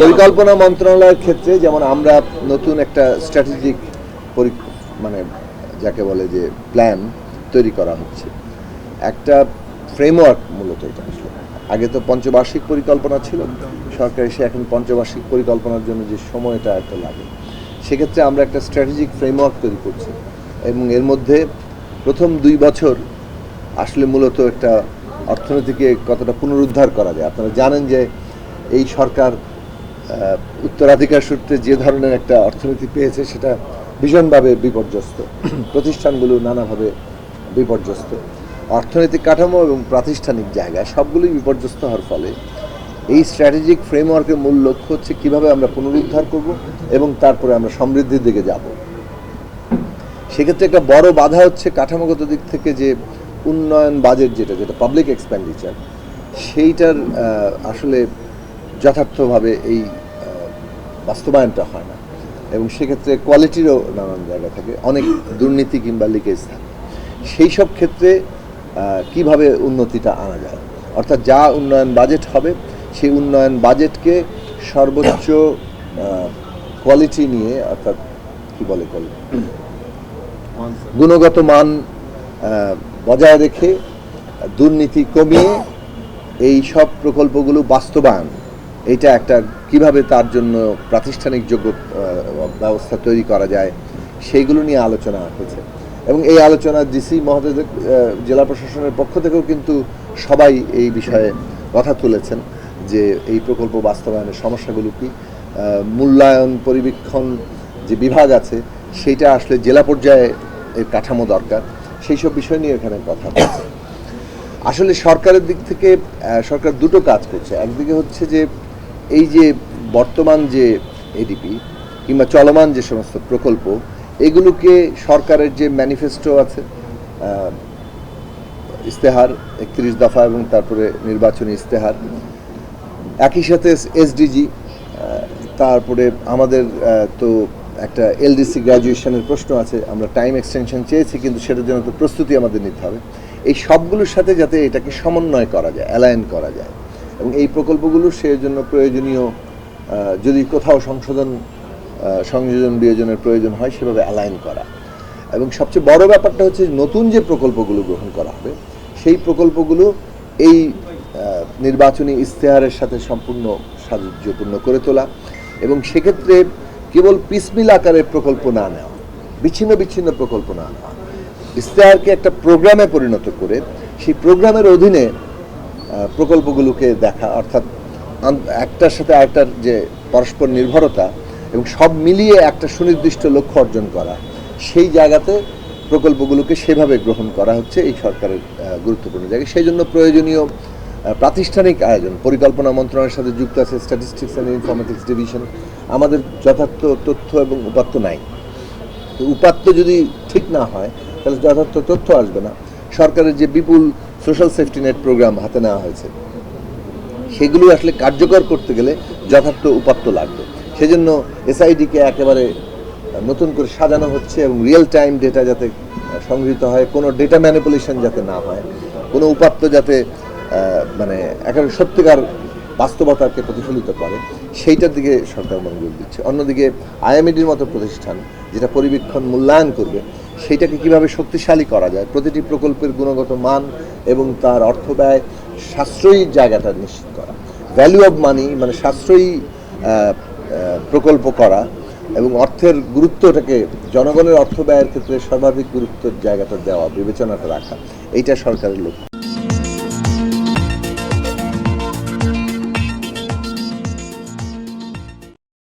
পরিকল্পনা মন্ত্রণালয়ের ক্ষেত্রে যেমন আমরা নতুন একটা স্ট্র্যাটেজিক মানে যাকে বলে যে প্ল্যান তৈরি করা হচ্ছে, একটা ফ্রেমওয়ার্ক মূলত এটা আসলে। আগে তো পঞ্চবার্ষিক পরিকল্পনা ছিল, সরকার এসে এখন পঞ্চবার্ষিক পরিকল্পনার জন্য যে সময়টা একটা লাগে, সেক্ষেত্রে আমরা একটা স্ট্র্যাটেজিক ফ্রেমওয়ার্ক তৈরি করছি এবং এর মধ্যে প্রথম 2 বছর আসলে মূলত একটা অর্থনীতিকে কতটা পুনরুদ্ধার করা যায়। আপনারা জানেন যে এই সরকার উত্তরাধিকার সূত্রে যে ধরনের একটা অর্থনীতি পেয়েছে সেটা ভীষণভাবে বিপর্যস্ত, প্রতিষ্ঠানগুলো নানাভাবে বিপর্যস্ত, অর্থনৈতিক কাঠামো এবং প্রাতিষ্ঠানিক জায়গায় সবগুলোই বিপর্যস্ত হওয়ার ফলে এই স্ট্র্যাটেজিক ফ্রেমওয়ার্কের মূল লক্ষ্য হচ্ছে কীভাবে আমরা পুনরুদ্ধার করব এবং তারপরে আমরা সমৃদ্ধির দিকে যাব। সেক্ষেত্রে একটা বড় বাধা হচ্ছে কাঠামোগত দিক থেকে যে উন্নয়ন বাজেট যেটা পাবলিক এক্সপেন্ডিচার, সেইটার আসলে যথার্থভাবে এই বাস্তবায়নটা হয় না এবং সেক্ষেত্রে কোয়ালিটিরও নানান জায়গা থাকে, অনেক দুর্নীতি কিংবা লিকেজ থাকে। সেই সব ক্ষেত্রে কিভাবে উন্নতিটা আনা যায়, অর্থাৎ যা উন্নয়ন বাজেট হবে সেই উন্নয়ন বাজেটকে সর্বোচ্চ কোয়ালিটি নিয়ে, অর্থাৎ কি বলে গুণগত মান বজায় রেখে দুর্নীতি কমিয়ে এই সব প্রকল্পগুলো বাস্তবায়ন, এটা একটা কিভাবে তার জন্য প্রাতিষ্ঠানিক যোগ্য ব্যবস্থা তৈরি করা যায় সেইগুলো নিয়ে আলোচনা হয়েছে। এবং এই আলোচনা ডিসি মহোদয়দের জেলা প্রশাসনের পক্ষ থেকেও কিন্তু সবাই এই বিষয়ে কথা তুলেছেন যে এই প্রকল্প বাস্তবায়নের সমস্যাগুলো কি, মূল্যায়ন পরিবীক্ষণ যে বিভাগ আছে সেইটা আসলে জেলা পর্যায়ে এর কাঠামো দরকার, সেই সব বিষয় নিয়ে এখানে কথা বলছে। আসলে সরকারের দিক থেকে সরকার দুটো কাজ করছে। একদিকে হচ্ছে যে এই যে বর্তমান যে এডিপি কিংবা চলমান যে সমস্ত প্রকল্প, এগুলোকে সরকারের যে ম্যানিফেস্টো আছে, ইস্তেহার 31 দফা এবং তারপরে নির্বাচনী ইস্তেহার, একই সাথে এসডিজি, তারপরে আমাদের তো একটা এলডিসি গ্র্যাজুয়েশনের প্রশ্ন আছে, আমরা টাইম এক্সটেনশন চেয়েছি কিন্তু সেটার জন্য তো প্রস্তুতি আমাদের নিতে হবে। এই সবগুলোর সাথে যাতে এটাকে সমন্বয় করা যায়, অ্যালাইন করা যায় এবং এই প্রকল্পগুলো সেই জন্য প্রয়োজনীয় যদি কোথাও সংযোজন বিয়োজনের প্রয়োজন হয় সেভাবে অ্যালাইন করা। এবং সবচেয়ে বড় ব্যাপারটা হচ্ছে নতুন যে প্রকল্পগুলো গ্রহণ করা হবে সেই প্রকল্পগুলো এই নির্বাচনী ইস্তেহারের সাথে সম্পূর্ণ সাযুজ্যপূর্ণ করে তোলা এবং সেক্ষেত্রে কেবল পিসমিল আকারের প্রকল্প না নেওয়া, বিচ্ছিন্ন বিচ্ছিন্ন প্রকল্প না নেওয়া, ইস্তেহারকে একটা প্রোগ্রামে পরিণত করে সেই প্রোগ্রামের অধীনে প্রকল্পগুলোকে দেখা, অর্থাৎ একটার সাথে আরেকটার যে পরস্পর নির্ভরতা এবং সব মিলিয়ে একটা সুনির্দিষ্ট লক্ষ্য অর্জন করা, সেই জায়গাতে প্রকল্পগুলোকে সেভাবে গ্রহণ করা হচ্ছে এই সরকারের গুরুত্বপূর্ণ জায়গায়। সেই জন্য প্রয়োজনীয় প্রাতিষ্ঠানিক আয়োজন, পরিকল্পনা মন্ত্রণালয়ের সাথে যুক্ত আছে স্ট্যাটিস্টিক্স অ্যান্ড ইনফরমেটিক্স ডিভিশন। আমাদের যথার্থ তথ্য এবং উপাত্ত নাই, তো উপাত্ত যদি ঠিক না হয় তাহলে যথার্থ তথ্য আসবে না। সরকারের যে বিপুল সোশ্যাল সেফটি নেট প্রোগ্রাম হাতে নেওয়া হয়েছে সেগুলো আসলে কার্যকর করতে গেলে যথার্থ উপাত্ত লাগবে। সেজন্য এসআইডিকে একেবারে নতুন করে সাজানো হচ্ছে এবং রিয়েল টাইম ডেটা যাতে সংগৃহীত হয়, কোনো ডেটা ম্যানিপুলেশন যাতে না হয়, কোনো উপাত্ত যাতে মানে একেবারে সত্যিকার বাস্তবতাকে প্রতিফলিত করে, সেইটার দিকে সরকার মনোযোগ দিচ্ছে। অন্যদিকে আইএমইডির মতো প্রতিষ্ঠান যেটা পরিবীক্ষণ মূল্যায়ন করবে, সেইটাকে কিভাবে শক্তিশালী করা যায়, প্রতিটি প্রকল্পের গুণগত মান এবং তার অর্থ ব্যয় সাশ্রয়ী জায়গাটা নিশ্চিত করা, ভ্যালু অব মানি মানে সাশ্রয়ী প্রকল্প করা এবং অর্থের গুরুত্বটাকে জনগণের অর্থ ব্যয়ের ক্ষেত্রে সর্বাধিক গুরুত্বের জায়গাটা দেওয়া, বিবেচনাটা রাখা, এইটা সরকারের লক্ষ্য।